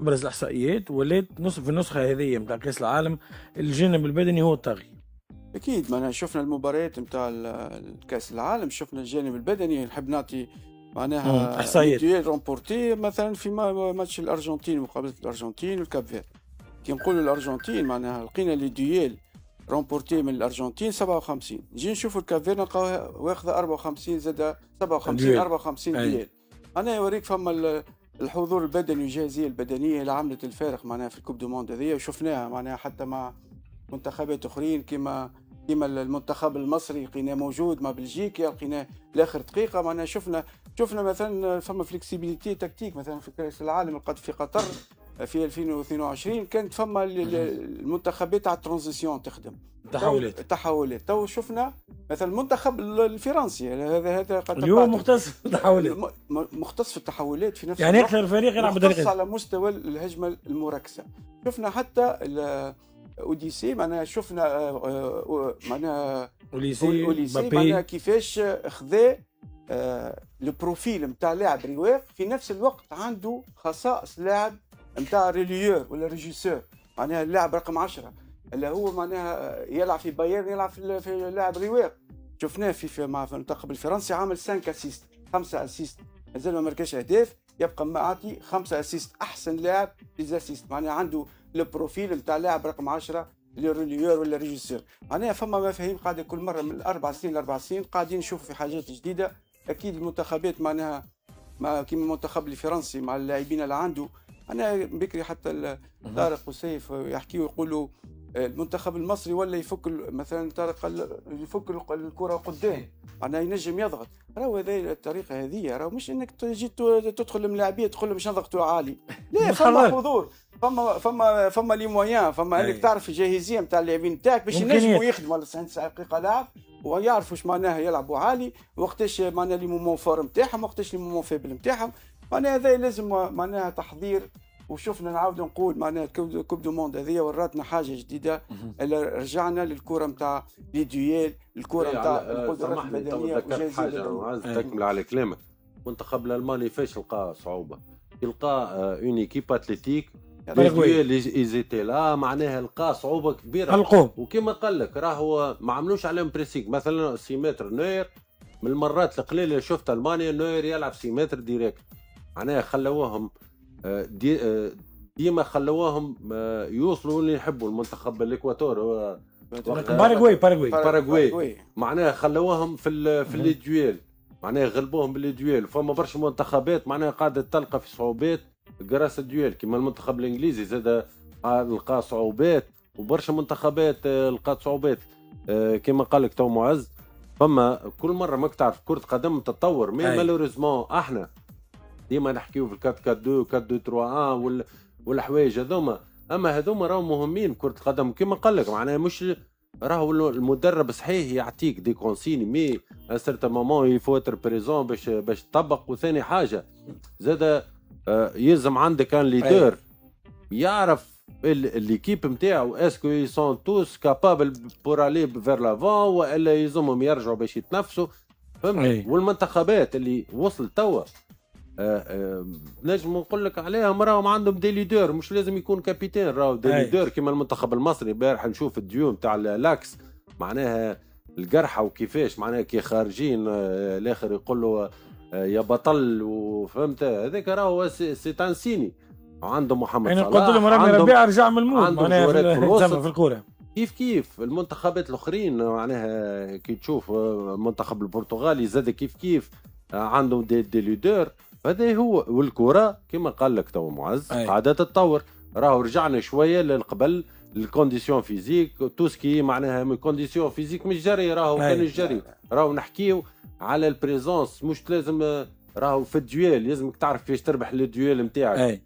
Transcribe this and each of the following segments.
ابرز الاحصائيات ولات نصف في النسخه هذه نتاع كاس العالم الجانب البدني هو الطاغي. أكيد معناها شفنا المباريات نتاع كأس العالم، شفنا الجانب البدني. نحب نعطي معناها لي احصائيات. دويل رومبورتي مثلا في ماتش الأرجنتين، مقابلة الأرجنتين والكاب فير. كي نقولوا الأرجنتين معناها لقينا لي دويل رومبورتي من الأرجنتين 57، نجي نشوفوا الكاب فير نلقاوها واخذة 54 زاد 57 دويل 54 اي دويل. أنا يوريك فما الحضور البدني والجاهزية البدنية اللي عملت الفارق معناها في الكوب دو موند هذيا، وشفناها معناها حتى مع منتخبات اخرين كما المنتخب المصري لقيناه موجود مع بلجيكا، لقيناه لاخر دقيقه. معناها شفنا مثلا فما فليكسيبيليتي تكتيك مثلا في كاس العالم في قطر في 2022 كانت فما المنتخبات على الترانزيسيون تخدم تحولات. تو شفنا مثلا المنتخب الفرنسي هذا قد اليوم مختص في التحولات، مختص في التحولات في نفس يعني الوقت، اكثر فريق يلعب مختص بطريقه. على مستوى الهجمه المركزه. شفنا حتى اوديسي معناها، شفنا معناها اوليسي معناها كيفاش خذا البروفيل نتاع لاعب رواق، في نفس الوقت عنده خصائص لاعب نتاع ريليور ولا ريجيسور، معناها اللاعب رقم 10 اللي هو معناها يلعب في بايرن، يلعب في لاعب رواق. شفناه في مع المنتخب الفرنسي عامل 5 اسيست 5 اسيست، مازال ما مركش اهداف، يبقى معطي 5 اسيست، احسن لاعب في الاسيست. معناها عنده البروفيل نتاع لاعب رقم 10 اللي ريليور ولا ريجيسور. معناها فما مفاهيم قاعده كل مره من 4 سنين ل4 سنين قاعدين نشوفوا في حاجات جديده. اكيد المنتخبات معناها مع كيما المنتخب الفرنسي مع اللاعبين اللي عنده. انا بكري حتى طارق وسيف يحكيوا يقولوا المنتخب المصري ولا يفك مثلا طارق يفك الكره قدام، معناها ينجم يضغط. راهو هذه الطريقه هذه، راهو مش انك تجي تدخل الملاعبيه تقول لهم باش نضغطوا عالي، لا فما حضور، فما لي مويان، فما انك تعرف الجاهزيه نتاع اللاعبين نتاعك باش ينجموا يخدموا على 90 دقيقه لعب، ويعرفوا ايش معناها يلعبوا عالي، وقتاش معناها لي مومون فور نتاعهم، وقتاش لي مومون فيبل نتاعهم. معناها هذا لازم معناها تحضير. وشفنا نعاود نقول معناها كوب دو موند هذه وراتنا حاجه جديده، اللي رجعنا للكره نتاع لي دويل، الكره نتاع القدرات البدنيه وجاهزيه. عايز تكمل على كلامك. المنتخب الالماني فاش لقى صعوبه؟ يلقى اون ايكيب اتليتيك اللي ايزيتي لا، معناها لقى صعوبه كبيره القوم. وكما قال لك راهو ما عملوش عليهم بريسيك. مثلا 6 متر نوير، من المرات القليله اللي شفت المانيا نوير يلعب 6 متر ديريكت، معناها خلوهم ديما خلوهم يوصلوا اللي يحبوا. المنتخب الاكواتور هو باراغواي معناها خلوهم في اللي دويل، معناها غلبوهم باللي دويل. فما برشا منتخبات معناها قاعده تلقى في صعوبات قراص الدويل، كما المنتخب الانجليزي زاد لقى صعوبات، وبرشا منتخبات لقات صعوبات. كما قال لك تو معز، فما كل مره ما تعرف كره قدم تتطور. مي مالوريزمون احنا ديما نحكيو في 4-4-2 4-2-3-1 والحوايج هذوما، اما هذوما راهم مهمين كره القدم. كما قال لك معناها مش راهو المدرب صحيح يعطيك دي كونسيني، مي ان سيرتان مومون يفو اتر بريزون باش تطبق. وثاني حاجه زاد يلزم عندك ان ليدر يعرف ليكيب نتاعو اسكو يسون توس كابابل بور الي فير لافون، والا يلزمهم يرجعوا باش يتنافسوا، فهمت؟ والمنتخبات اللي وصلت توا نجم نقول لك عليهم راهم عندهم دي ليدر، مش لازم يكون كابيتان، راهو دي ليدر كيما المنتخب المصري. امبارح نشوف الديو نتاع لاكس معناها القرحه وكيفاش معناها كي خارجين الاخر يقول له يا بطل، وفهمت هذاك راهو سي تانسيني. عندهم محمد صلاح، قلت لهم رامي ربيعه رجع من الموت معناها في الكوره. كيف المنتخبات الاخرين معناها كي تشوف المنتخب البرتغالي زاد كيف عندهم دي ليدر. هذا هو. والكره كما قال لك تو معز قاعده تتطور، راهو رجعنا شويه للقبل الكونديسيون فيزيك توسكي، معناها من كونديسيون فيزيك مش جري، راهو كان الجري، راهو نحكيو على البريزونس، مش لازم راهو في الدويل لازمك تعرف كيفاش تربح الدويل نتاعك،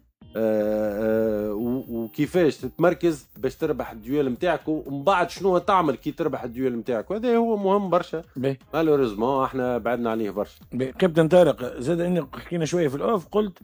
وكيفاش تتمركز باش تربح الدويل نتاعك، ومن بعد شنو تعمل كي تربح الدويل نتاعك. وهذا هو مهم برشا، مالوريزمون احنا بعدنا عليه برشا. كابتن طارق، زاد اني حكينا شويه في الاوف، قلت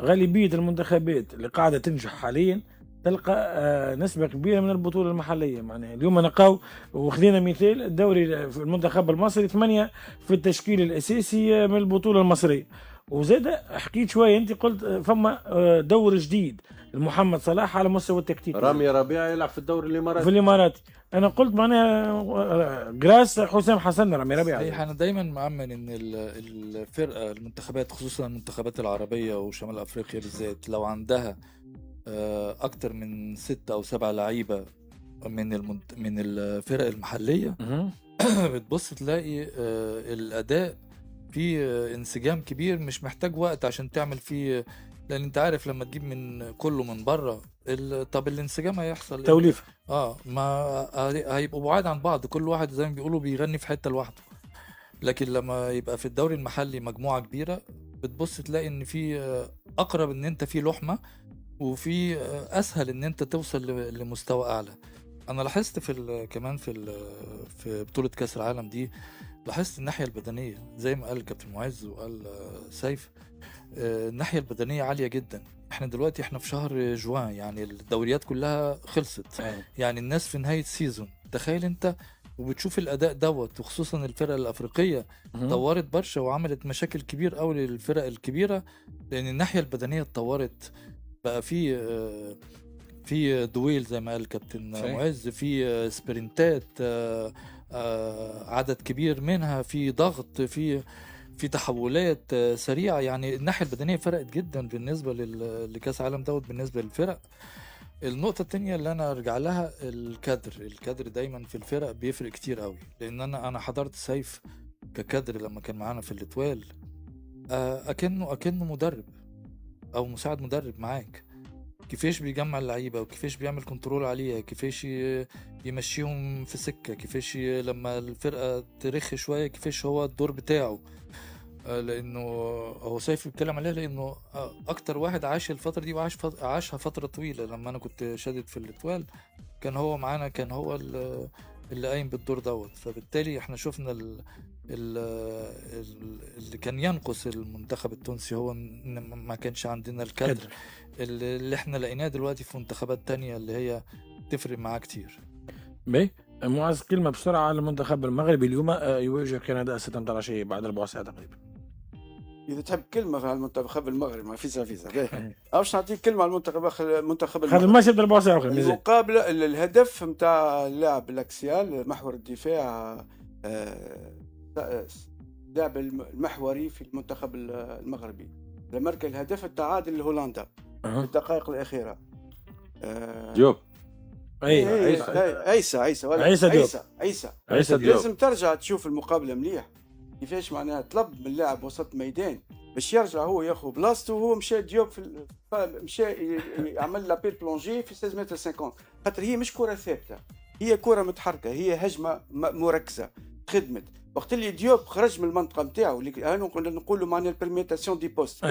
غالبيه المنتخبات اللي قاعده تنجح حاليا تلقى نسبه كبيره من البطوله المحليه. معناها اليوم نلقاو، وخذينا مثال الدوري في المنتخب المصري 8 في التشكيل الاساسي من البطوله المصريه، وزاد حكيت شويه انت قلت فما دور جديد لمحمد صلاح على مستوى التكتيك رامي ربيعه يلعب في الدوري في الاماراتي. الاماراتي. انا قلت معناها جراس حسام حسن رامي ربيعه. صحيح، انا دايما مؤمن ان الفرقه المنتخبات خصوصا المنتخبات العربيه وشمال افريقيا بالذات لو عندها اكتر من 6 أو 7 لعيبه من الفرق المحليه بتبص تلاقي الاداء في انسجام كبير، مش محتاج وقت عشان تعمل فيه، لان انت عارف لما تجيب من كله من بره طب الانسجام هيحصل توليفه. ما هيبقوا بعاد عن بعض، كل واحد زي ما بيقولوا بيغني في حته لوحده. لكن لما يبقى في الدوري المحلي مجموعه كبيره بتبص تلاقي ان في اقرب ان انت في لحمه، وفي اسهل ان انت توصل لمستوى اعلى. انا لاحظت كمان في بطوله كاس العالم دي، لاحظت الناحيه البدنيه زي ما قال كابتن معز وقال سيف، الناحيه البدنيه عاليه جدا. احنا دلوقتي في شهر جوان، يعني الدوريات كلها خلصت، يعني الناس في نهايه سيزون. تخيل انت وبتشوف الاداء دوت، وخصوصا الفرق الافريقيه طورت برشا وعملت مشاكل كبير قوي للفرق الكبيره، لان الناحيه البدنيه اتطورت. بقى في دويل زي ما قال كابتن معز، في سبرنتات عدد كبير منها، في ضغط، في تحولات سريعه. يعني الناحيه البدنيه فرقت جدا بالنسبه لكاس العالم دوت بالنسبه للفرق. النقطه الثانيه اللي انا ارجع لها الكادر دايما في الفرق بيفرق كتير قوي، لان انا حضرت سيف ككادر لما كان معانا في الاتوال، اكنه مدرب او مساعد مدرب معاك، كيفاش بيجمع اللعيبه وكيفاش بيعمل كنترول عليها، كيفاش يمشيهم في سكه، كيفاش لما الفرقه ترخ شويه كيفاش هو الدور بتاعه. لانه هو سيف بيتكلم عليها، لانه اكتر واحد عاش الفتره دي عاشها فتره طويله. لما انا كنت شادد في الاتوال كان هو معانا، كان هو اللي قايم بالدور دوت. فبالتالي احنا شفنا اللي كان ينقص المنتخب التونسي هو ان ما كانش عندنا الكادر اللي احنا لقيناه دلوقتي في منتخبات تانية اللي هي تفرق معاه كتير. باهي معز، كلمة بسرعة على المنتخب المغربي اليوم يواجه كندا الساعة 18 بعد 4 ساعات تقريبا. اذا تحب كلمه على المنتخب المغربي ما فيزا باهي باش نعطيك كلمه على المنتخب خلي الماتش يبدا 4 ساعات. المقابله الهدف نتاع اللاعب الاكسيال محور الدفاع، اللاعب المحوري في المنتخب المغربي، لمركز الهدف التعادل لهولندا في الدقائق الاخيره. ديوب عيسى ديوب. لازم ترجع تشوف المقابله مليح، كيفاش معناها طلب من اللاعب وسط ميدان باش يرجع هو ياخذ بلاصته، وهو مشى ديوب مشى يعمل لابيل بلونجي في 16 متر 50، خاطر هي مش كره ثابته، هي كره متحركه، هي هجمه مركزه خدمت. وقت اللي ديوب خرج من المنطقه نتاعو اللي نقولوا معناها البرميتاسيون دي بوست،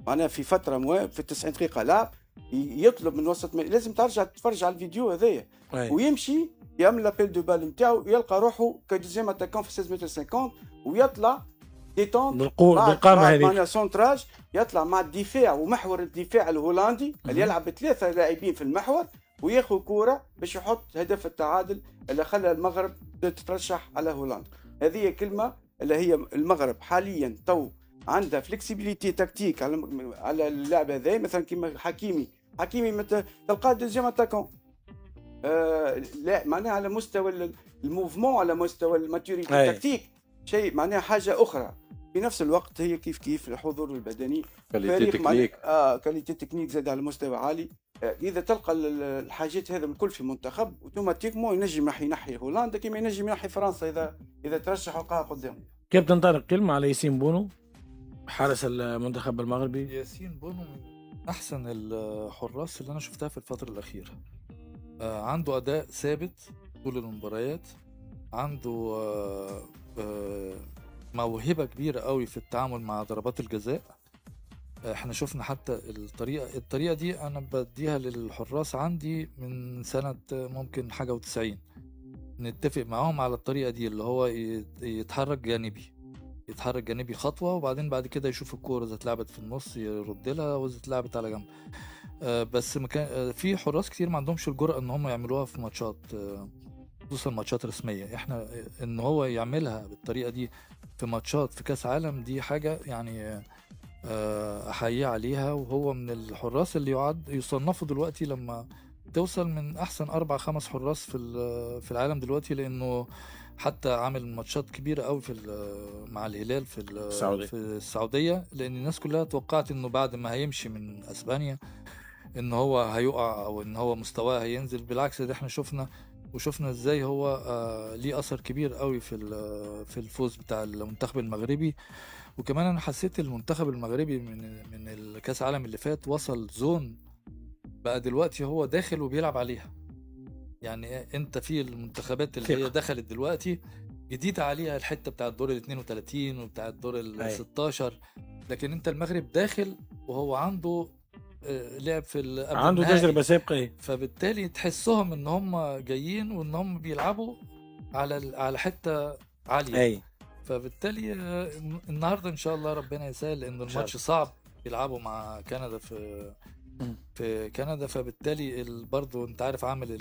معناها في فتره في 90 دقيقه لعب يطلب من وسط لازم ترجع تتفرج على الفيديو هذايا ويمشي يعمل لابيل دو بال نتاعو، يلقى روحه كدوزيام اتاكون في 16 متر 50 ويطلع ديتون بالقامه هذيك معناها سونتراج، يطلع مع الدفاع ومحور الدفاع الهولندي اللي يلعب بثلاثه لاعبين في المحور وياخذ كوره باش يحط هدف التعادل اللي خلى المغرب تترشح على هولندا. هذه كلمه اللي هي المغرب حاليا تو عندها فلكسيبيليتي تكتيك على اللاعب هذا، مثلا كيما حكيمي تلقاه دوزيام اتاكون، لا معناها على مستوى الموفمون، على مستوى الماتوريتي التكتيك شيء معناها حاجه اخرى. في نفس الوقت هي كيف الحضور البدني، كاليتي تكنيك زاد على مستوى عالي. اذا تلقى الحاجات هذا الكل في منتخب اوتوماتيكمون ينجم ينحي هولندا كما ينجم ينحي فرنسا اذا ترشح وقع قدام. كابتن طارق، كلمه على ياسين بونو حارس المنتخب المغربي. ياسين بونو من احسن الحراس اللي انا شفتها في الفتره الاخيره، عنده اداء ثابت طول المباريات، عنده موهبه كبيره قوي في التعامل مع ضربات الجزاء. احنا شفنا حتى الطريقه دي انا بديها للحراس عندي من سنه ممكن حاجه و90، نتفق معاهم على الطريقه دي اللي هو يتحرك جانبي خطوه، وبعدين بعد كده يشوف الكوره اذا اتلعبت في النص يرد لها واذا اتلعبت على جنب. بس في حراس كتير ما عندهمش الجرأة ان هم يعملوها في ماتشات خصوصا ماتشات رسميه. احنا ان هو يعملها بالطريقه دي في ماتشات في كاس عالم، دي حاجه يعني احييه عليها. وهو من الحراس اللي يصنفوا دلوقتي لما توصل من احسن 4-5 حراس في العالم دلوقتي، لانه حتى عامل ماتشات كبيره قوي مع الهلال السعودية. في السعوديه، لان الناس كلها توقعت انه بعد ما هيمشي من اسبانيا ان هو هيقع او ان هو مستواه هينزل. بالعكس، ده احنا شفنا ازاي هو ليه اثر كبير قوي في الفوز بتاع المنتخب المغربي. وكمان انا حسيت المنتخب المغربي من الكاس العالم اللي فات وصل زون بقى دلوقتي هو داخل وبيلعب عليها. يعني انت في المنتخبات اللي هي ثقة. دخلت دلوقتي جديد عليها الحته بتاع الدور ال 32 وبتاع الدور ال أي. 16، لكن انت المغرب داخل وهو عنده لعب قبل عنده النهائي. تجربة سابقة. إيه. فبالتالي تحسهم ان هم جايين وان هم بيلعبوا على حته عاليه. أي. فبالتالي النهارده ان شاء الله ربنا يسهل، لان شاء الماتش صعب بيلعبوا مع كندا في كندا. فبالتالي برضه انت عارف عامل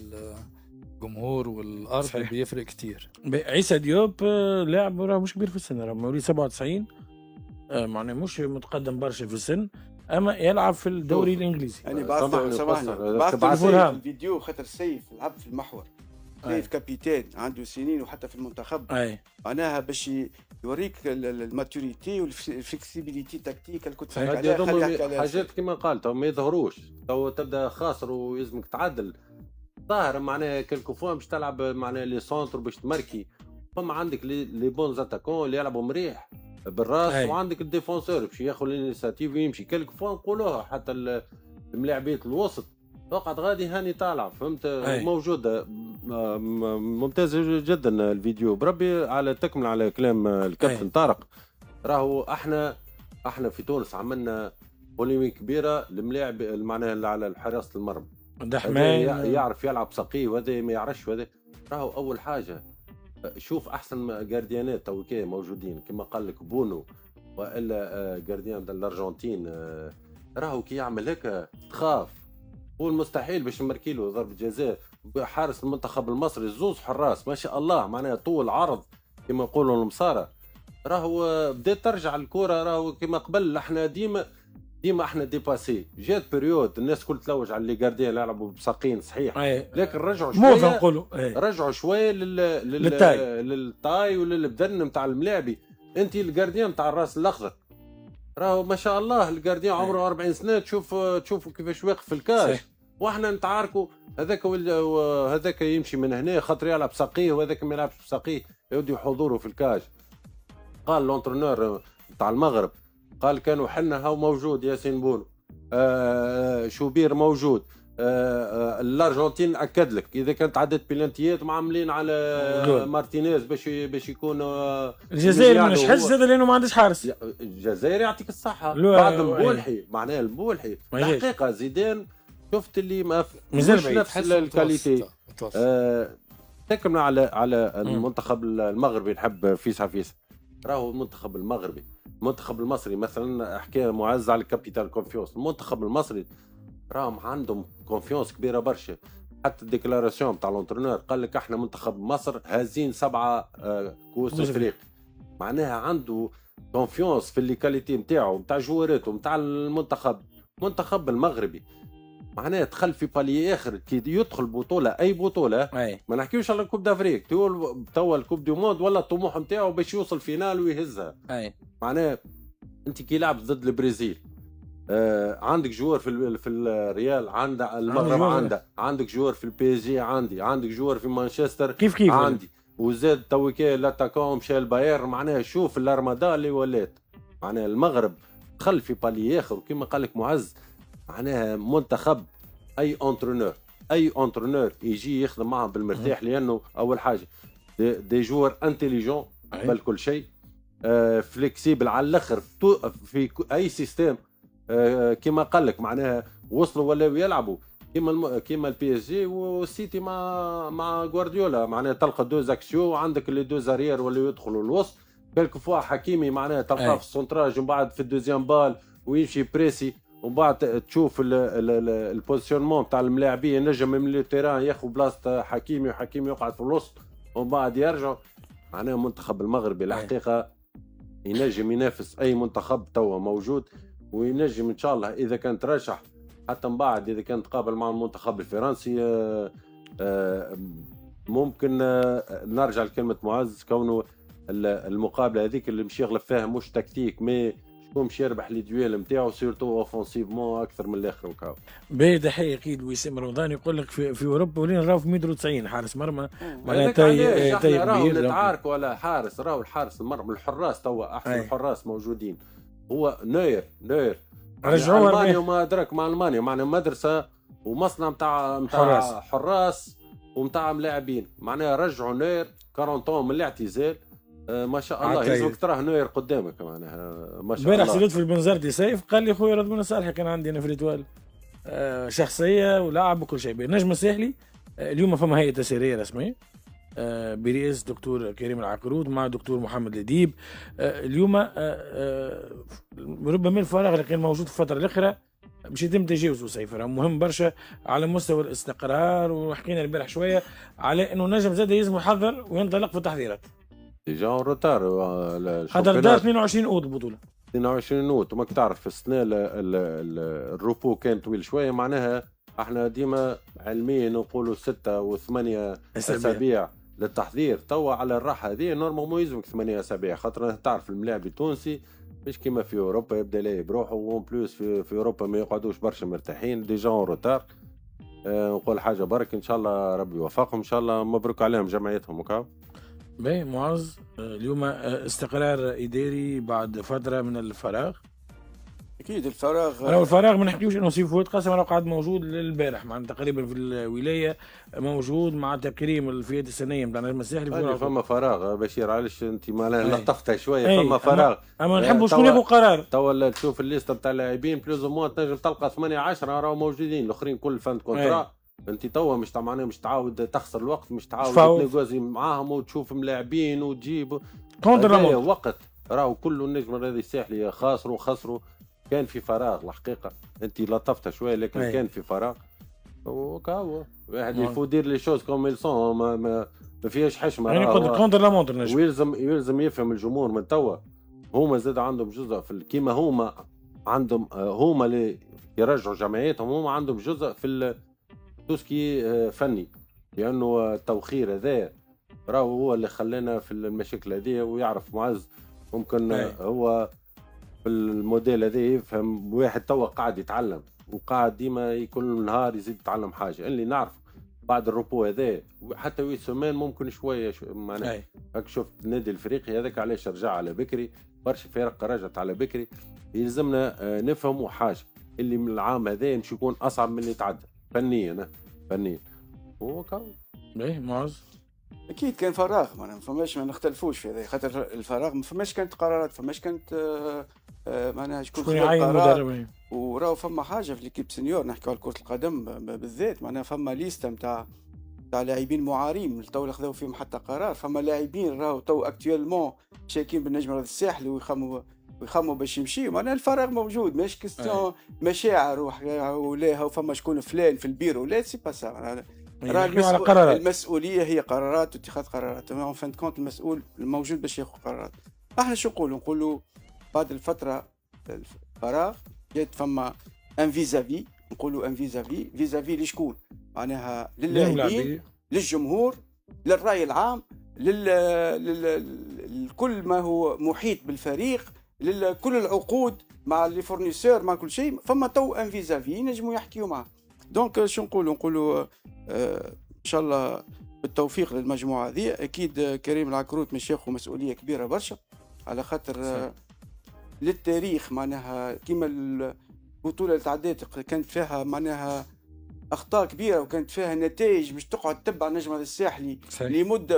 الجمهور والارض صحيح. بيفرق كتير. عيسى ديوب لاعب راه مش كبير في السن، راه مواليد 97، معناه مش متقدم برشا في السن، اما يلعب في الدوري الانجليزي. يعني سامحني سامحني نفسر. بعثت تبعث لي. له الفيديو خاطر سيف لعب في المحور، أي. سيف كابيتان عنده سنين وحتى في المنتخب، اي معناها باش يوريك الماتوريتي والفلكسيبيليتي تكتيك اللي كنت صحيح. تحكي هذه عليها. خلي يحكي هذوما عليها حاجات كما قال تو ما يظهروش، تو تبدا خاسر ويلزمك تعدل. ظاهر معناها كلكو فوا باش تلعب معناها لي سونتر باش تمركي، فما عندك لي بون اتاكون اللي يلعبوا مريح بالراس، أي. وعندك الديفونسور باش ياخذ الانيسياتيف ويمشي. كلكو فوا نقولوها حتى الملاعبيه الوسط وقعت غادي هاني طالع، فهمت؟ أي. موجوده. ممتاز جدا الفيديو بربي. على تكمل على كلام الكابتن أي. طارق، راهو احنا في تونس عملنا بوليميك كبيره الملاعب معناها على حراسه المرمى. هذا دحمان يعرف يلعب سقيه وهذا ما يعرفش. وهذا راهو اول حاجه. شوف احسن جارديانات تو موجودين كما قال لك بونو والا جارديان الارجنتين، راهو كي يعمل هيك تخاف. والمستحيل باش نمركي له ضربه جزاء. حارس المنتخب المصري زوز حراس ما شاء الله، معناها طول عرض كما يقولوا المصارى. راهو بدات ترجع الكره. راهو كما قبل احنا ديما احنا ديباسي. جات بريود الناس كل تلوج على اللي جارديان يلعبوا بساقين صحيح، أي. لكن رجعوا موفى شويه. نقولوا. أي. رجعوا شويه للطاي وللبدن نتاع الملاعبي. انت الجارديان نتاع الراس الاخضر راهو ما شاء الله الجارديان عمره 40 سنه، تشوفوا كيفاش واقف في الكاش. صحيح. واحنا نتعاركوا هذاك يمشي من هنا خاطر يلعب ساقيه وهذاك ما يلعبش بساقيه يودي حضوره في الكاش. قال لونترونور نتاع المغرب، قال كانوا حنا هاو موجود ياسين بونو، شوبير موجود، الارجنتين اكد لك اذا كانت عدت بلانتيات معاملين على مارتينيز باش يكون الجزائر مش حس هذا لانه ما عندش حارس. الجزائر يعطيك الصحه لا، بعد مبولحي. معناها المبولحي ما جاش. الحقيقه زيدان شفت اللي ما مازال مش بعيد. نفس الكاليتي. تكمل على المنتخب المغربي. نحب فيسا راهو المنتخب المغربي. المنتخب المصري مثلا حكى معز على الكابيتال كونفيونس. المنتخب المصري راهم عندهم كونفيونس كبيره برشا. حتى الديكلاراسيون تاع لونترونور قال لك احنا منتخب مصر هازين 7 كؤوس افريقيا. معناها عنده كونفيونس في اللي كاليتي نتاعو نتاع جوارته نتاع المنتخب المغربي. معناها دخل في بالي اخر كي يدخل بطوله اي بطوله. أي. ما نحكيوش على كوب دافريك، توا الكوب دي موند ولا الطموح نتاعو باش يوصل فينال ويهزها. أي. معناها انت كي لعب ضد البرازيل عندك جوار في الريال، عندك المغرب، عندك جوار في البي اس جي، عندك جوار في مانشستر كيف عندي، وزاد تويكي لاتاكون مشى الباير. معناها شوف الارمادا اللي ولات. معناها المغرب دخل في بالي اخر وكما قال لك معز. معناها منتخب اي اونترونور يجي يخدم معهم بالمرتاح، لانه اول حاجه دي جوار انتيليجون قبل كل شيء، فليكسيبل على الاخر في اي سيستم. كما قال لك معناها وصلوا ولاو يلعبوا كيما البي اس جي والسيتي مع غوارديولا. معناها تلقى دوز اكسيو وعندك لي دوز اريير ولا يدخلوا الوسط. كلك فوا حكيمي معناها تلقاه في السونتراج ومن بعد في الدوزيام بال ويمشي بريسي ومن بعد تشوف البوزيشنمون تاع الملاعبين، نجم من لو تيران ياخذ بلاصه حكيمي وحكيمي يقعد في الوسط ومن بعد يرجع. معناها المنتخب المغربي الحقيقه ينجم ينافس اي منتخب توا موجود، وينجم ان شاء الله اذا كان ترشح حتى من بعد اذا كان تقابل مع المنتخب الفرنسي ممكن نرجع لكلمه معز، كونه المقابله هذيك اللي مش يغلب فيها مش تكتيك مي شكون مش يربح لي دويل نتاعو سيرتو اوفونسيفمون اكثر من الاخر. وكاو باهي تحيه اكيد وسام رمضان يقول لك في اوروبا ولينا راهو في 190 حارس مرمى معناها تاي راهو نتعاركوا على حارس، راهو الحارس المرمى الحراس توا احسن الحراس موجودين هو نوير رجعوه المانيا وما ادرك مع المانيا معناها مدرسه ومصنع نتاع حراس ونتاع ملاعبين، معناها رجعوا نوير 40 طون من الاعتزال. ما شاء الله يلزمك تراه نوير قدامك معناها ما شاء الله. امبارح سالت في البنزرتي سيف قال لي خويا رد بن صالح كان عندي انا في الاتوال شخصيه ولاعب وكل شيء. النجم الساحلي اليوم فما هيئه تسييريه رسميه برئاسه دكتور كريم العقرود مع دكتور محمد الديب. اليوم ربما الفراغ اللي كان موجود في الفتره الاخيره مش يتم تجاوزه سيف، مهم برشا على مستوى الاستقرار. وحكينا البارح شويه على انه النجم زاد يلزم يحضر وينطلق في التحضيرات. ديجا روتار حضر دار 22 اوت البطوله 22 اوت، وماك تعرف في السنه الروبو كان طويل شويه، معناها احنا ديما علميا نقولوا 6 و8 اسابيع للتحضير. توا على الراحه هذه نورمال مو يلزمك 8 اسابيع، خاطر تعرف الملاعب التونسي مش كيما في اوروبا يبدا لاهي بروحه، وون بلوس في اوروبا ما يقعدوش برشا مرتاحين ديجا روتار. نقول حاجه برك ان شاء الله ربي يوفقهم ان شاء الله، مبروك عليهم جمعيتهم. وكاو باهي معز اليوم استقرار اداري بعد فتره من الفراغ. اكيد الفراغ راهو الفراغ ما نحكيوش انه سي فؤاد قاسم راه قاعد موجود البارح مع تقريبا في الولايه موجود مع تكريم الفئات السنيه نتاع النجم الساحلي. فما فراغ بشير علاش انت معناها لطفتها شويه فما فراغ. اما نحبوا شكون ياخذ قرار توا تشوف الليسته نتاع اللاعبين بلوز مو تنجم تلقى 8 10 راهو موجودين، الاخرين كل فند كونترا. انت توا مش معناها مش تعاود تخسر الوقت، مش تعاود تنيغوزي معاهم وتشوف ملاعبين وتجيب وقت. راهو كل النجم الرياضي الساحلي خسروا كان في فراغ الحقيقه. انت لطفتها شويه لكن كان في فراغ. وكاو واحد يفو دير لي شوز كوم يلسون ما فيهاش حشمه يعني كونتر لا مونتر نجم. ويلزم يفهم الجمهور من توا هما زاد عندهم جزء في كيما هما عندهم هما اللي يرجعوا جمعياتهم، هما عندهم جزء في توسكي فني، لانه التوخير هذا راهو هو اللي خلانا في المشاكل هذه. ويعرف معز ممكن هو في الموديل هذا يفهم واحد توا قاعد يتعلم وقاعد ديما كل نهار يزيد يتعلم حاجه. اللي نعرف بعد الروبو هذا حتى ويسمان ممكن شويه معناها هاك شفت النادي الافريقي هذاك علاش رجع على بكري، برشا فرق رجعت على بكري. يلزمنا نفهموا حاجه اللي من العام هذا مش يكون اصعب من اللي تعدى فنيا. وكاو باهي معز اكيد كان فراغ ما فماش ما نختلفوش في هذا، خاطر الفراغ ما فماش كانت قرارات، فماش كانت معناها شكون قرار. وراهو فما حاجه في ليكيب سينيور نحكيو على كره القدم بالذات، معناها فما ليسته نتاع لاعبين معارين تو خذاو فيهم حتى قرار. فما لاعبين راهو تو اكتويلمون شاكين بالنجم الرياضي الساحلي ويخموا باش يمشيوا. معناها الفراغ موجود ماشي كيستيون مشاعر ولا فما شكون فلان في البيرو، لا سي با سا. المسؤوليه هي قرارات واتخاذ قرارات. اون فان كونت المسؤول الموجود باش ياخذ قرارات. احنا شو نقولوا بعد الفتره الفراغ جات فما ان فيزافي، نقولوا ان فيزافي لشكون؟ معناها للاعبين، للجمهور، للراي العام، لكل ما هو محيط بالفريق، لكل العقود مع لي فورنيسور مع كل شيء. فما تو ان فيزافي نجموا يحكيوا معه. دونك شو نقولوا ان شاء الله بالتوفيق للمجموعه هذه. اكيد كريم العكروت مش ياخذ مسؤوليه كبيره برشا على خاطر للتاريخ، معناها كيما البطوله اللي تعدات كانت فيها معناها اخطاء كبيره وكانت فيها نتائج مش تقعد تتبع النجم الساحلي لمده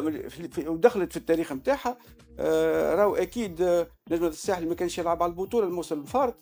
ودخلت في التاريخ نتاعها. راهو اكيد نجم الساحلي ما كانش يلعب على البطوله الموسم الفارط،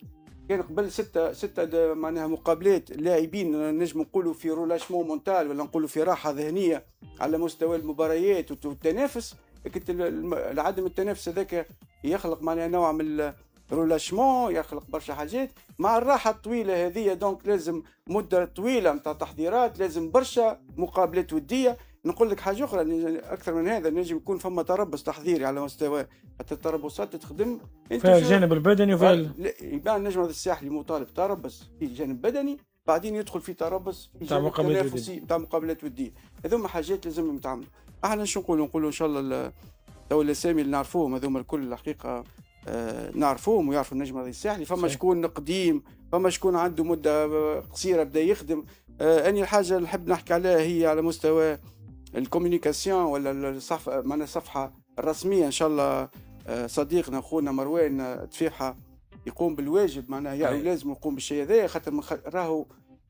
كان قبل ستة معناها مقابلات لاعبين نجم نقولوا في رولاشمون مونتال ولا نقولوا في راحه ذهنيه على مستوى المباريات والتنافس. لكن عدم التنافس هذاك يخلق معناها نوع من رولاشمون، يخلق برشا حاجات مع الراحه الطويله هذه. دونك لازم مده طويله نتاع تحضيرات، لازم برشا مقابلات وديه. نقول لك حاجه اخرى اكثر من هذا، نجم يكون فما تربص تحضيري على مستوى حتى التربصات تخدم انت فيها الجانب البدني وفيها يبان النجم الساحلي مطالب تربص في جانب بدني، بعدين يدخل في تربص في تاع جانب مقابلات تنافسي تاع مقابلات وديه. هذوما حاجات لازم يتعملوا. احنا شو نقولوا ان شاء الله تو الاسامي اللي نعرفوهم هذوما الكل الحقيقه نعرفوهم ويعرفوا النجم الساحلي. فما شكون قديم، فما شكون عنده مده قصيره بدا يخدم. اني الحاجه اللي نحب نحكي عليها هي على مستوى الكوميونيكاسيون ولا الصفحه، معنا الصفحه الرسميه ان شاء الله. صديقنا اخونا مروان تفيحه يقوم بالواجب، معناها يعني لازم يقوم بالشيء هذا، خاطر راهو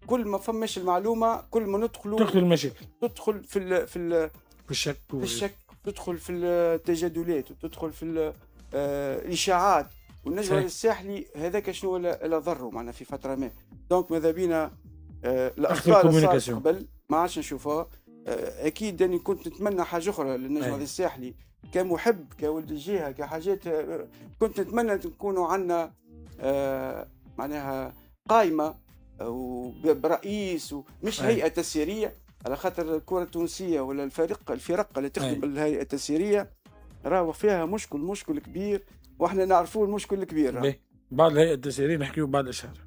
كل ما فماش المعلومه كل ما ندخلوا تدخل المشاكل، تدخل في الشك تدخل في التجادلات وتدخل في الاشاعات. والنجم الساحلي هذاك شنو اللي ضره معنا في فتره ما. دونك ماذا بينا الاخطاء اللي صارت قبل ما عادش نشوفها. اكيد اني كنت نتمنى حاجه اخرى للنجم الساحلي كمحب كولد الجهه كحاجات. كنت نتمنى نكونوا عندنا معناها قائمه برئيس ومش هيئه تسييريه، على خاطر الكره التونسيه ولا الفرق اللي تخدم بالهيئه التسييريه راهو فيها مشكل كبير، واحنا نعرفوا المشكل الكبير. بعد الهيئه التسييريه نحكيو بعد الشهر.